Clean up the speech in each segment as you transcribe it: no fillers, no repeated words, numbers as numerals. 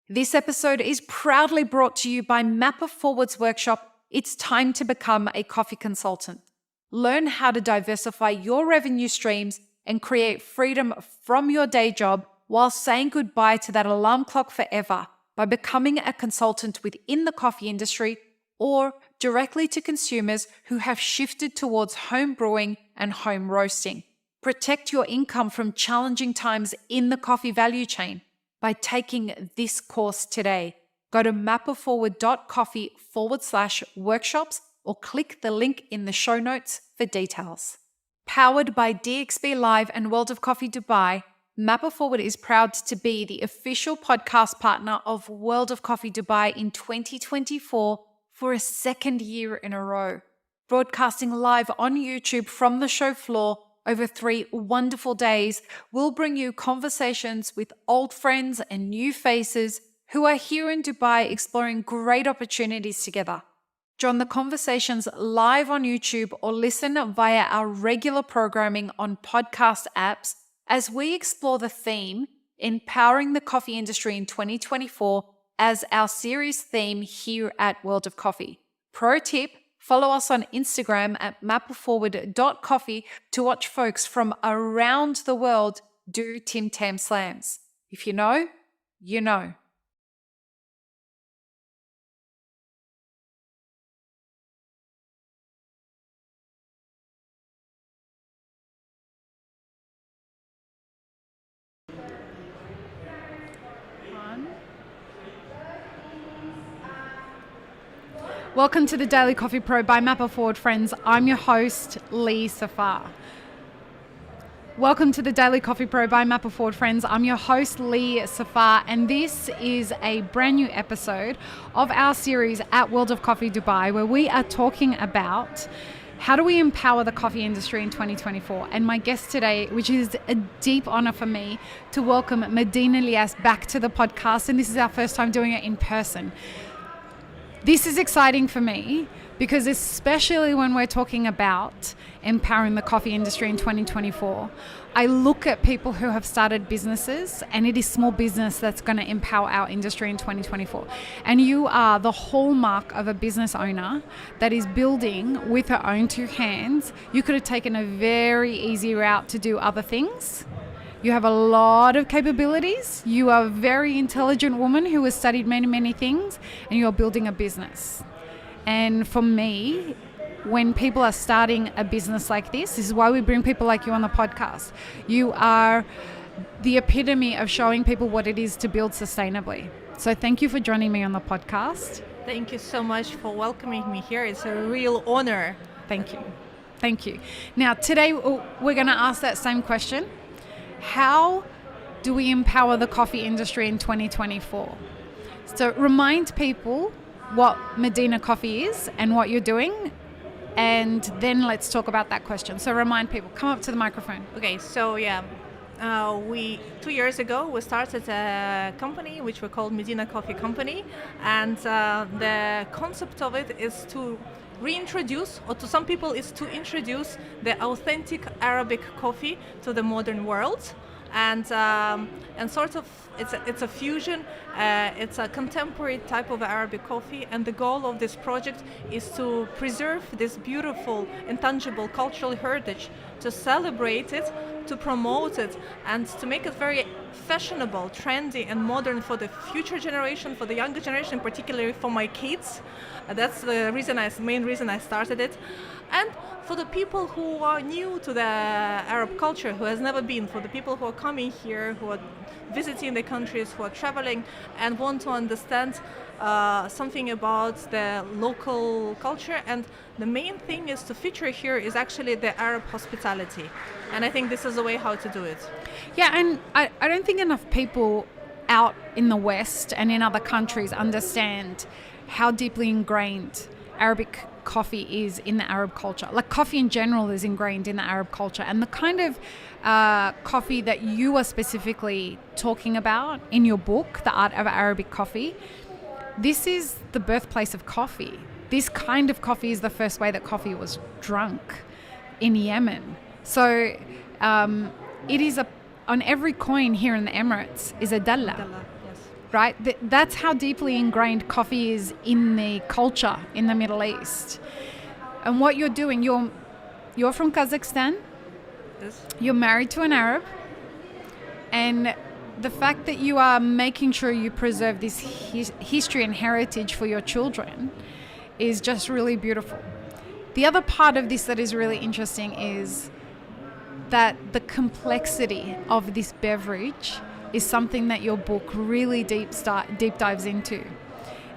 This episode is proudly brought to you by Mapper Forward's workshop, It's Time to Become a Coffee Consultant. Learn how to diversify your revenue streams and create freedom from your day job while saying goodbye to that alarm clock forever by becoming a consultant within the coffee industry or directly to consumers who have shifted towards home brewing and home roasting. Protect your income from challenging times in the coffee value chain by taking this course today. Go to mapperforward.coffee/workshops or click the link in the show notes for details. Powered by DXB Live and World of Coffee Dubai, Mapper Forward is proud to be the official podcast partner of World of Coffee Dubai in 2024 for a second year in a row. Broadcasting live on YouTube from the show floor over 3 wonderful days, we'll bring you conversations with old friends and new faces who are here in Dubai exploring great opportunities together. Join the conversations live on YouTube or listen via our regular programming on podcast apps as we explore the theme, Empowering the Coffee Industry in 2024, as our series theme here at World of Coffee. Pro tip, follow us on Instagram at mapperforward.coffee to watch folks from around the world do Tim Tam Slams. If you know, you know. Welcome to the Daily Coffee Pro by Mapper Forward, friends. I'm your host, Lee Safar. Welcome to the Daily Coffee Pro by Mapper Forward, friends. I'm your host, Lee Safar, and this is a brand new episode of our series at World of Coffee Dubai, where we are talking about how do we empower the coffee industry in 2024? And my guest today, which is a deep honor for me, to welcome Medina Ilyas back to the podcast, and this is our first time doing it in person. This is exciting for me because especially when we're talking about empowering the coffee industry in 2024, I look at people who have started businesses, and it is small business that's going to empower our industry in 2024. And you are the hallmark of a business owner that is building with her own 2 hands. You could have taken a very easy route to do other things. You have a lot of capabilities. You are a very intelligent woman who has studied many, many things, and you're building a business. And for me, when people are starting a business like this is why we bring people like you on the podcast. You are the epitome of showing people what it is to build sustainably. So thank you for joining me on the podcast. Thank you so much for welcoming me here. It's a real honor. Thank you. Thank you. Now, today we're going to ask that same question. How do we empower the coffee industry in 2024? So remind people what Medina Coffee is and what you're doing, and then let's talk about that question. So remind people, come up to the microphone. Okay, so 2 years ago we started a company which we called Medina Coffee Company, and the concept of it is to reintroduce, or to some people is to introduce, the authentic Arabic coffee to the modern world. And sort of it's a fusion, it's a contemporary type of Arabic coffee, and the goal of this project is to preserve this beautiful, intangible cultural heritage, to celebrate it, to promote it, and to make it very fashionable, trendy, and modern for the future generation, for the younger generation, particularly for my kids. That's the main reason I started it. And for the people who are new to the Arab culture, who has never been, for the people who are coming here, who are visiting the countries, who are traveling and want to understand something about the local culture. And the main thing is to feature here is actually the Arab hospitality. And I think this is the way how to do it. Yeah, and I don't think enough people out in the West and in other countries understand how deeply ingrained Arabic coffee is in the Arab culture. Like coffee in general is ingrained in the Arab culture, and the kind of coffee that you are specifically talking about in your book, The Art of Arabic Coffee, this is the birthplace of coffee. This kind of coffee is the first way that coffee was drunk in Yemen. So it is on every coin here in the Emirates is a dalla. right? That's how deeply ingrained coffee is in the culture in the Middle East. And what you're doing, you're from Kazakhstan, Yes. you're married to an Arab, and the fact that you are making sure you preserve this history and heritage for your children is just really beautiful. The other part of this that is really interesting is that the complexity of this beverage is something that your book really deep dives into.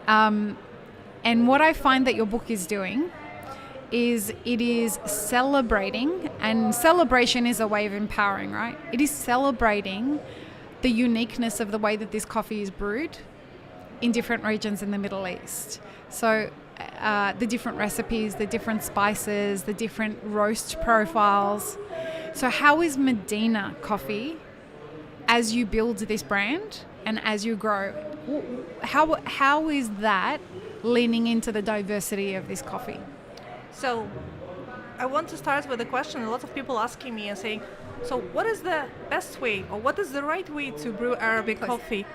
And what I find that your book is doing is it is celebrating, and celebration is a way of empowering, right? It is celebrating the uniqueness of the way that this coffee is brewed in different regions in the Middle East. So the different recipes, the different spices, the different roast profiles. So how is Medina Coffee, as you build this brand and as you grow, how is that leaning into the diversity of this coffee? So I want to start with a question. A lot of people asking me and saying, so what is the best way, or what is the right way to brew Arabic coffee?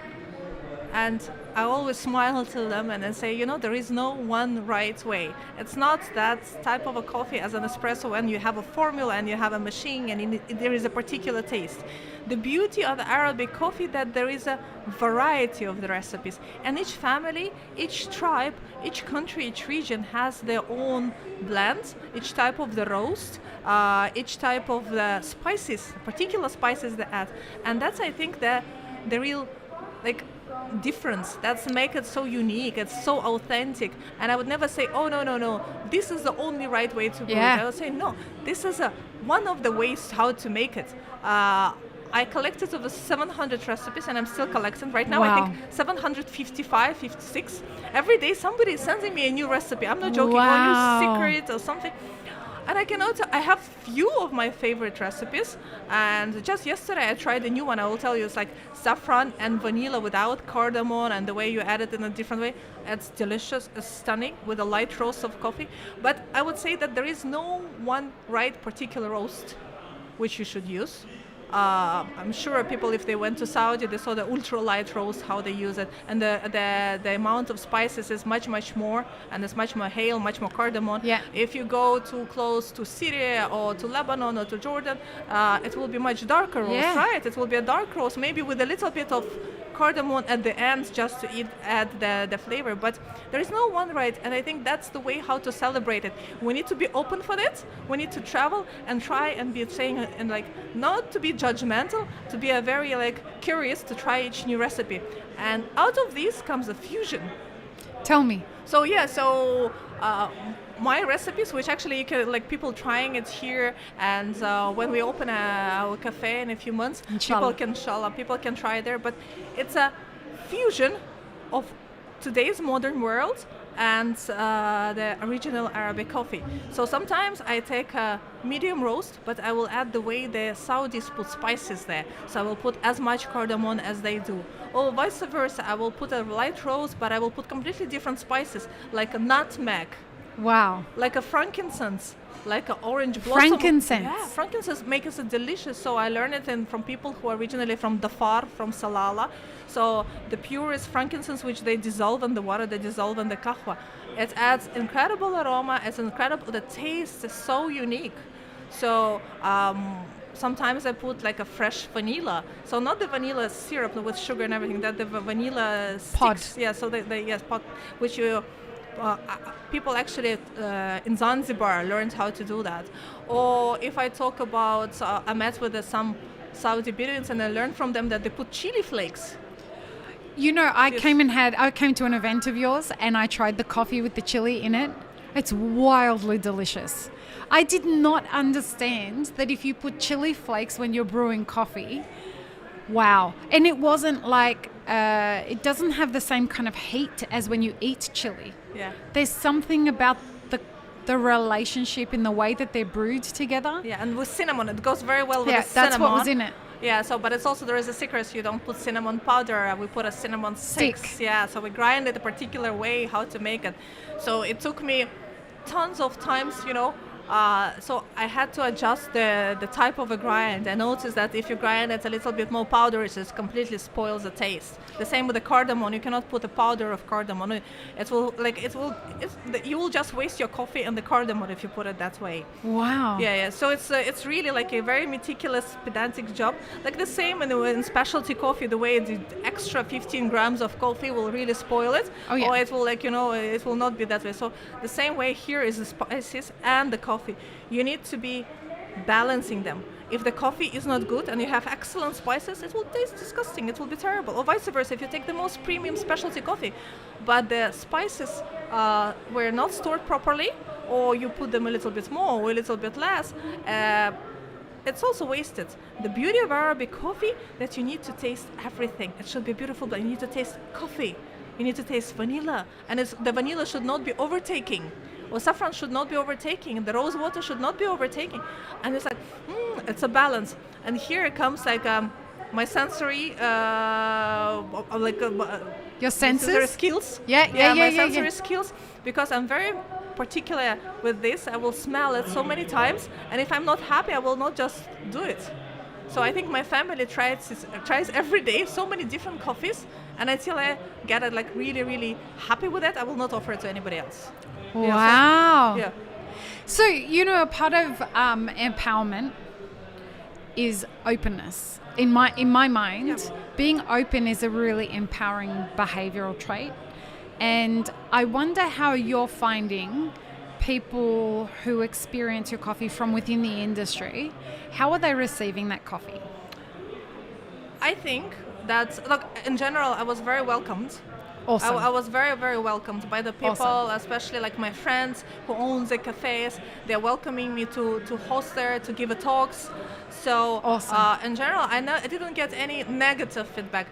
And I always smile to them and then say, there is no one right way. It's not that type of a coffee as an espresso when you have a formula and you have a machine and there is a particular taste. The beauty of the Arabic coffee that there is a variety of the recipes, and each family, each tribe, each country, each region has their own blend, each type of the roast, each type of the spices, particular spices they add. And that's, I think, the real difference. That's make it so unique. It's so authentic. And I would never say, oh no, this is the only right way to brew it. I would say, no, this is one of the ways how to make it. I collected over 700 recipes, and I'm still collecting right now. Wow. I think 755, 56. Every day somebody is sending me a new recipe. I'm not joking. Wow. Or new secret or something. And I have few of my favorite recipes, and just yesterday I tried a new one. I will tell you, it's like saffron and vanilla without cardamom, and the way you add it in a different way. It's delicious, it's stunning with a light roast of coffee. But I would say that there is no one right particular roast which you should use. I'm sure people, if they went to Saudi, they saw the ultra light roast, how they use it, and the amount of spices is much more, and it's much more hail, much more cardamom. Yeah. If you go too close to Syria or to Lebanon or to Jordan, it will be much darker roast, right? It will be a dark roast, maybe with a little bit of cardamom at the end just to add the flavor. But there is no one right, and I think that's the way how to celebrate it. We need to be open for it. We need to travel and try and be saying, and not to be judgmental, to be a very curious to try each new recipe. And out of this comes a fusion. Tell me. So my recipes, which actually you can people trying it here, and when we open our cafe in a few months, Inshallah. people can try there. But it's a fusion of today's modern world and the original Arabic coffee. So sometimes I take a medium roast, but I will add the way the Saudis put spices there. So I will put as much cardamom as they do. Or vice versa, I will put a light roast, but I will put completely different spices, like a nutmeg. Wow. Like a frankincense, like an orange blossom. Frankincense. Yeah, frankincense makes it delicious. So I learned it from people who are originally from Dhafar, from Salalah. So the purest frankincense, which they dissolve in the water, they dissolve in the kahwa. It adds incredible aroma. It's incredible. The taste is so unique. So sometimes I put a fresh vanilla. So not the vanilla syrup with sugar and everything. That the vanilla Pod. sticks. Yeah. So pod, which you. People actually in Zanzibar learned how to do that. Or if I talk about, I met with some Saudi Bedouins and I learned from them that they put chili flakes. I came to an event of yours and I tried the coffee with the chili in it. It's wildly delicious. I did not understand that if you put chili flakes when you're brewing coffee, wow. And it wasn't it doesn't have the same kind of heat as when you eat chili. Yeah. There's something about the relationship in the way that they're brewed together. Yeah, and with cinnamon, it goes very well with the cinnamon. That's what was in it. Yeah, but it's also, there is a secret. You don't put cinnamon powder. We put a cinnamon sticks. Yeah, so we grind it a particular way how to make it. So it took me tons of times, So I had to adjust the type of a grind. I noticed that if you grind it a little bit more powdery, it just completely spoils the taste. The same with the cardamom. You cannot put a powder of cardamom. You will just waste your coffee and the cardamom if you put it that way. Wow. Yeah. So it's really like a very meticulous, pedantic job. Like the same in specialty coffee, the way the extra 15 grams of coffee will really spoil it. Oh, yeah. Or it will it will not be that way. So the same way here is the spices and the coffee. You need to be balancing them. If the coffee is not good and you have excellent spices, it will taste disgusting. It will be terrible. Or vice versa, if you take the most premium specialty coffee, but the spices were not stored properly, or you put them a little bit more or a little bit less, it's also wasted. The beauty of Arabic coffee that you need to taste everything. It should be beautiful, but you need to taste coffee. You need to taste vanilla, and the vanilla should not be overtaking. Or saffron should not be overtaking, the rose water should not be overtaking. And it's like, it's a balance. And here it comes like my sensory, Your senses? sensory skills. Yeah. Sensory skills, because I'm very particular with this. I will smell it so many times, and if I'm not happy, I will not just do it. So I think my family tries every day so many different coffees, and until I get it like really, really happy with it, I will not offer it to anybody else. Wow. Yeah. So, a part of empowerment is openness. In my mind, being open is a really empowering behavioral trait. And I wonder how you're finding people who experience your coffee from within the industry. How are they receiving that coffee? I think that, look, in general, I was very welcomed. Awesome. I was very, very welcomed by the people, Awesome. especially like my friends who own the cafes. They're welcoming me to host there, to give a talks. So Awesome. in general, I didn't get any negative feedback.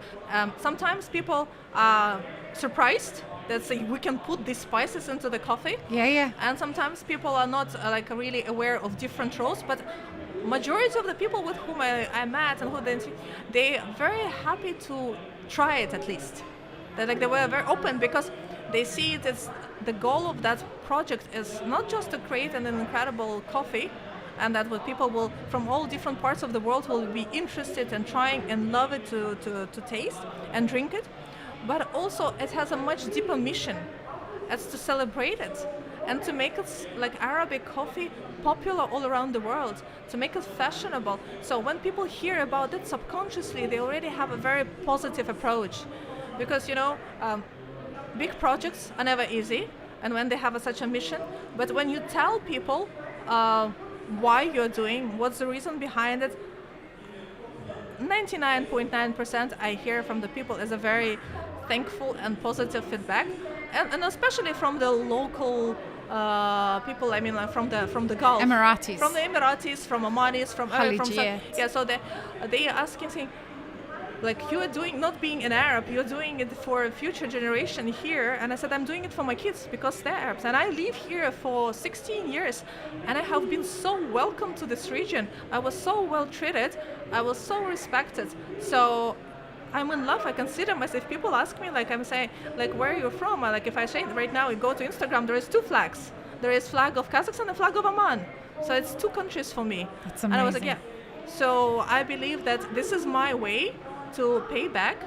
Sometimes people are surprised that we can put these spices into the coffee. Yeah. And sometimes people are not really aware of different roles, but majority of the people with whom I met and who they are very happy to try it at least. They were very open because they see it as the goal of that project is not just to create an incredible coffee, and that what people will from all different parts of the world will be interested in trying and love it to taste and drink it, but also it has a much deeper mission. It's to celebrate it and to make it like Arabic coffee popular all around the world, to make it fashionable. So when people hear about it subconsciously, they already have a very positive approach. Because big projects are never easy, and when they have such a mission, but when you tell people why you're doing, what's the reason behind it, 99.9% I hear from the people is a very thankful and positive feedback, and especially from the local people. I mean, from the Gulf, Emiratis. from the Emiratis, from Omanis, from Khalijiyat. So they are asking, saying, like, you are doing, not being an Arab, you're doing it for a future generation here. And I said, I'm doing it for my kids because they're Arabs. And I live here for 16 years, and I have been so welcome to this region. I was so well treated. I was so respected. So I'm in love. I consider myself, if people ask me, like I'm saying, like, where are you from? Like, if I say right now, you go to Instagram, there is 2 flags. There is flag of Kazakhstan and flag of Oman. So it's 2 countries for me. That's amazing. And I was like, yeah. So I believe that this is my way to pay back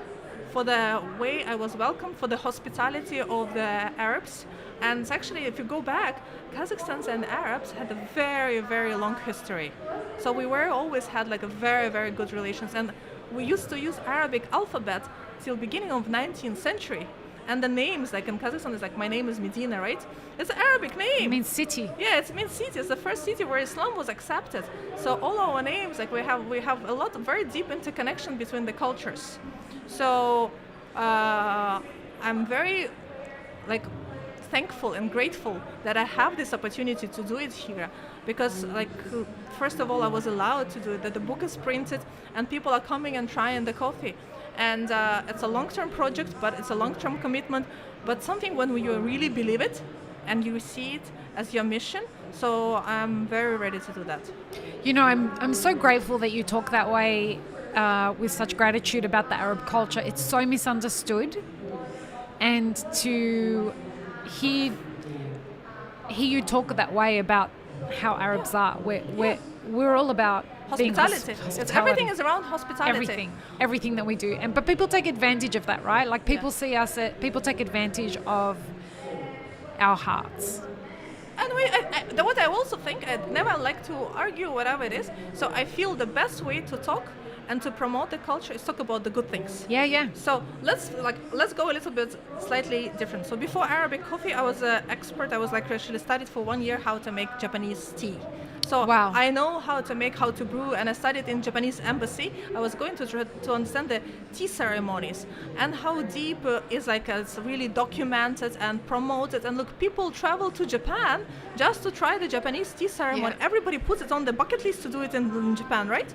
for the way I was welcomed, for the hospitality of the Arabs. And actually, if you go back, Kazakhstans and Arabs had a very, very long history. So we always had like a very, very good relations. And we used to use Arabic alphabet till beginning of 19th century. And the names, like in Kazakhstan, is like, my name is Medina, right? It's an Arabic name. It means city. Yeah, it means city. It's the first city where Islam was accepted. So all our names, like we have a lot of very deep interconnection between the cultures. So I'm very thankful and grateful that I have this opportunity to do it here, because first of all, I was allowed to do it, that the book is printed and people are coming and trying the coffee. And it's a long-term project, but it's a long-term commitment, but something when you really believe it and you see it as your mission. So I'm very ready to do that. I'm so grateful that you talk that way with such gratitude about the Arab culture. It's so misunderstood, and to hear you talk that way about how Arabs are. We're all about being Hospitality. Everything is around hospitality. Everything that we do, but people take advantage of that, right? Like people see us, people take advantage of our hearts. And what I also think, I never like to argue whatever it is. So I feel the best way to talk and to promote the culture is talk about the good things. Yeah. So let's go a little bit slightly different. So before Arabic coffee, I was an expert. I was actually studied for 1 year how to make Japanese tea. So wow. I know how to brew, and I studied in Japanese embassy. I was going to try to understand the tea ceremonies and how deep it's really documented and promoted. And look, people travel to Japan just to try the Japanese tea ceremony. Yeah. Everybody puts it on the bucket list to do it in Japan, right?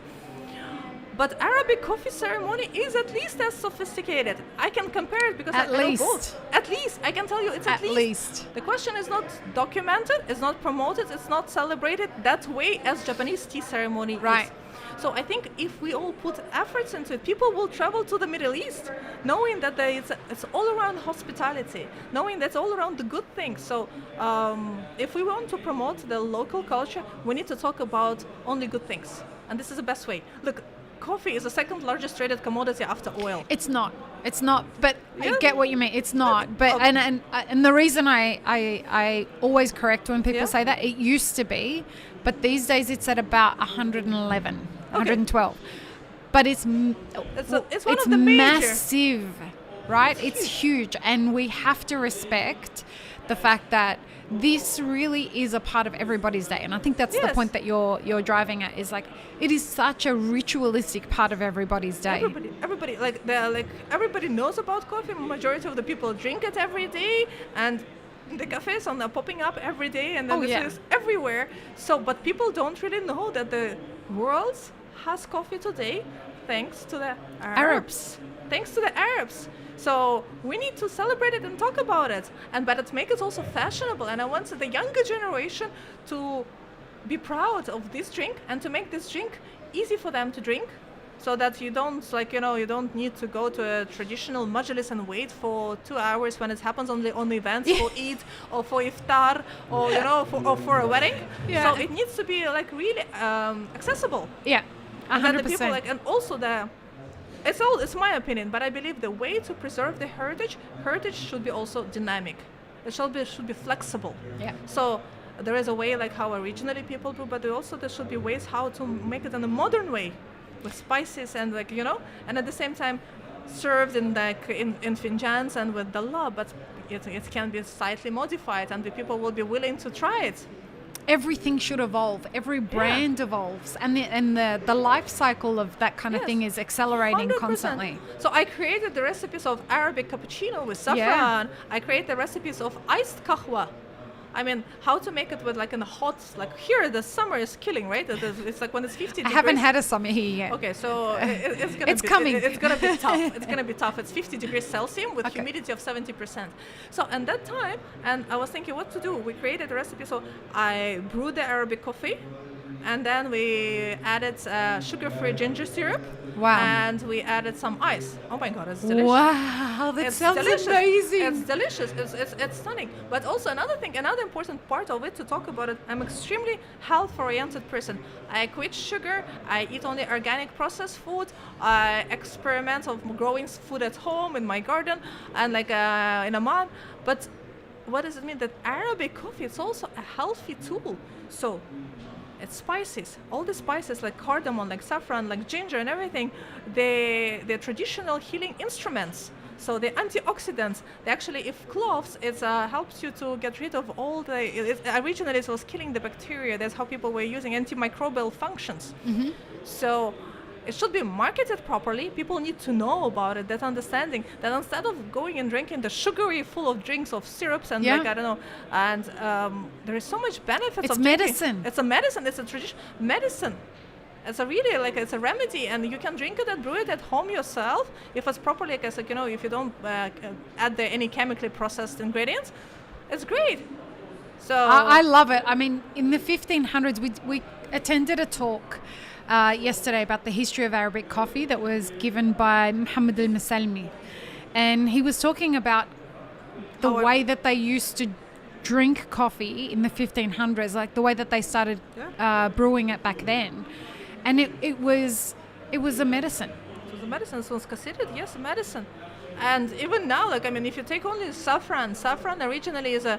But Arabic coffee ceremony is at least as sophisticated. I can compare it because I know both. At least. I can tell you it's at least. The question is not documented, it's not promoted, it's not celebrated that way as Japanese tea ceremony is. So I think if we all put efforts into it, people will travel to the Middle East knowing that it's all around hospitality, knowing that's all around the good things. So if we want to promote the local culture, we need to talk about only good things. And this is the best way. Look, coffee is the second largest traded commodity after oil. It's not, but I get what you mean. It's not, but and the reason I always correct when people say that, it used to be, but these days it's at about 111, 112. But it's one of the massive, right? It's huge, and we have to respect the fact that this really is a part of everybody's day, and I think that's the point that you're driving at. Is it is such a ritualistic part of everybody's day. Everybody everybody knows about coffee. Majority of the people drink it every day, and the cafes are popping up every day, and then this is everywhere. So, but people don't really know that the world has coffee today, thanks to the Arabs. Thanks to the Arabs. So we need to celebrate it and talk about it, but make it also fashionable. And I want the younger generation to be proud of this drink and to make this drink easy for them to drink, so that you don't you don't need to go to a traditional majlis and wait for 2 hours when it happens on the events for Eid or for iftar or for a wedding. Yeah. So it needs to be really accessible. Yeah, 100%. And then the people and also it's my opinion, but I believe the way to preserve the heritage should be also dynamic. It should be flexible. Yeah. So there is a way how originally people brew, but there should be ways how to make it in a modern way, with spices and and at the same time served in finjans and with dallah, but it can be slightly modified, and the people will be willing to try it. Everything should evolve. Every brand evolves, and the life cycle of that kind of thing is accelerating 100%. Constantly. So I created the recipes of Arabic cappuccino with saffron. I created the recipes of iced kahwa. I mean, how to make it with in a hot, here the summer is killing, right? It's when it's 50 degrees. I haven't had a summer here yet. Okay, so it's coming. It's gonna be tough. It's gonna be tough. It's 50 degrees Celsius with humidity of 70%. So at that time, and I was thinking what to do. We created a recipe. So I brewed the Arabic coffee, and then we added sugar-free ginger syrup. Wow. And we added some ice. Oh my God, it's delicious. Wow, that sounds amazing. It's delicious. It's stunning. But also another important part of it to talk about it, I'm extremely health-oriented person. I quit sugar. I eat only organic processed food. I experiment of growing food at home in my garden and in Amman. But what does it mean that Arabic coffee, it's also a healthy tool. So it's spices, all the spices like cardamom, like saffron, like ginger and everything, they're traditional healing instruments. So the antioxidants, if cloves, it helps you to get rid of all originally it was killing the bacteria. That's how people were using antimicrobial functions. Mm-hmm. So it should be marketed properly. People need to know about it, that understanding, that instead of going and drinking the sugary full of drinks of syrups and and there is so much benefits. It's medicine. It's a medicine. It's a traditional medicine. It's a really it's a remedy, and you can drink it and brew it at home yourself if it's properly, if you don't add any chemically processed ingredients. It's great. So I love it. I mean, in the 1500s, we attended a talk yesterday about the history of Arabic coffee that was given by Muhammad al-Masalmi, and he was talking about the way that they used to drink coffee in the 1500s, like the way that they started brewing it back then. And it was a medicine. It was a medicine. So it's considered, yes, a medicine. And even now, like, I mean, if you take only saffron originally is a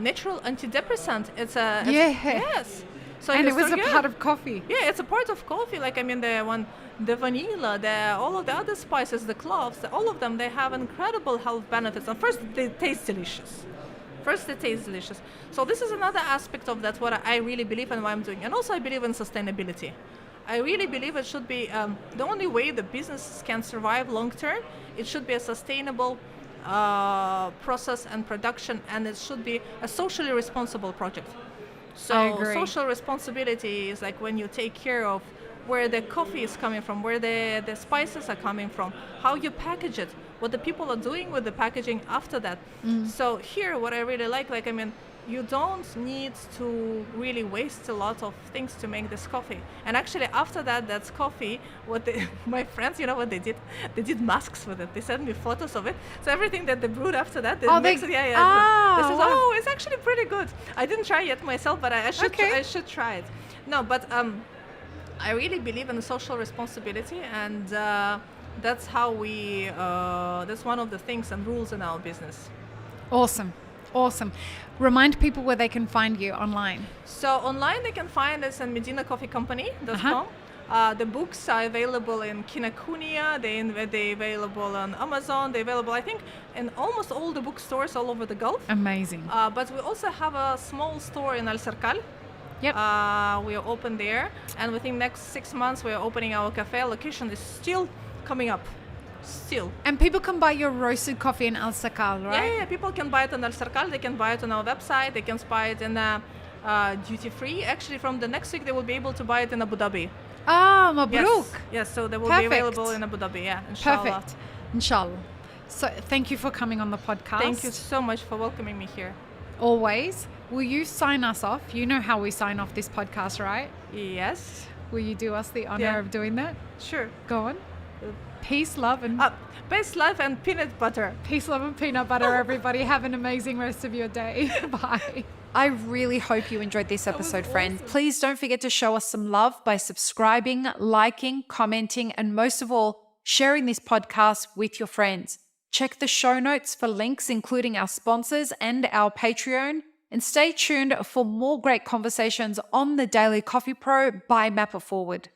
natural antidepressant. Yes. So and it was a part of coffee. Yeah, it's a part of coffee. Like, I mean, the vanilla, all of the other spices, the cloves, all of them, they have incredible health benefits. And first, they taste delicious. So this is another aspect of that, what I really believe and what I'm doing. And also I believe in sustainability. I really believe it should be the only way the business can survive long term. It should be a sustainable process and production, and it should be a socially responsible project. So social responsibility is like when you take care of where the coffee is coming from, where the spices are coming from, how you package it, what the people are doing with the packaging after that. So here, what I really like, I mean, you don't need to really waste a lot of things to make this coffee. And actually, after that's coffee. My friends, you know what they did? They did masks with it. They sent me photos of it. So everything that they brewed after that, they mixed it. It's actually pretty good. I didn't try it yet myself, but I should try it. No, but I really believe in social responsibility, and that's how that's one of the things and rules in our business. Awesome. Remind people where they can find you online. So online they can find us on medinacoffeecompany.com. The books are available in Kinokuniya, they're available on Amazon, they're available, I think, in almost all the bookstores all over the Gulf. Amazing. But we also have a small store in El Cercal. Yep. We are open there, and within next 6 months we are opening our cafe. Location is still coming up. And people can buy your roasted coffee in El Cercal, right? Yeah, people can buy it on El Cercal, they can buy it on our website, they can buy it in duty free. Actually, from the next week they will be able to buy it in Abu Dhabi. Ah, Mabruk. Yes, so they will be available in Abu Dhabi, inshallah. Perfect. Inshallah. So thank you for coming on the podcast. Thank you so much for welcoming me here. Always. Will you sign us off? You know how we sign off this podcast, right? Yes. Will you do us the honor of doing that? Sure. Go on. Peace, love, and peanut butter. Peace, love, and peanut butter, everybody. Have an amazing rest of your day. Bye. I really hope you enjoyed this episode, friends. Awesome. Please don't forget to show us some love by subscribing, liking, commenting, and most of all, sharing this podcast with your friends. Check the show notes for links, including our sponsors and our Patreon. And stay tuned for more great conversations on the Daily Coffee Pro by Map It Forward.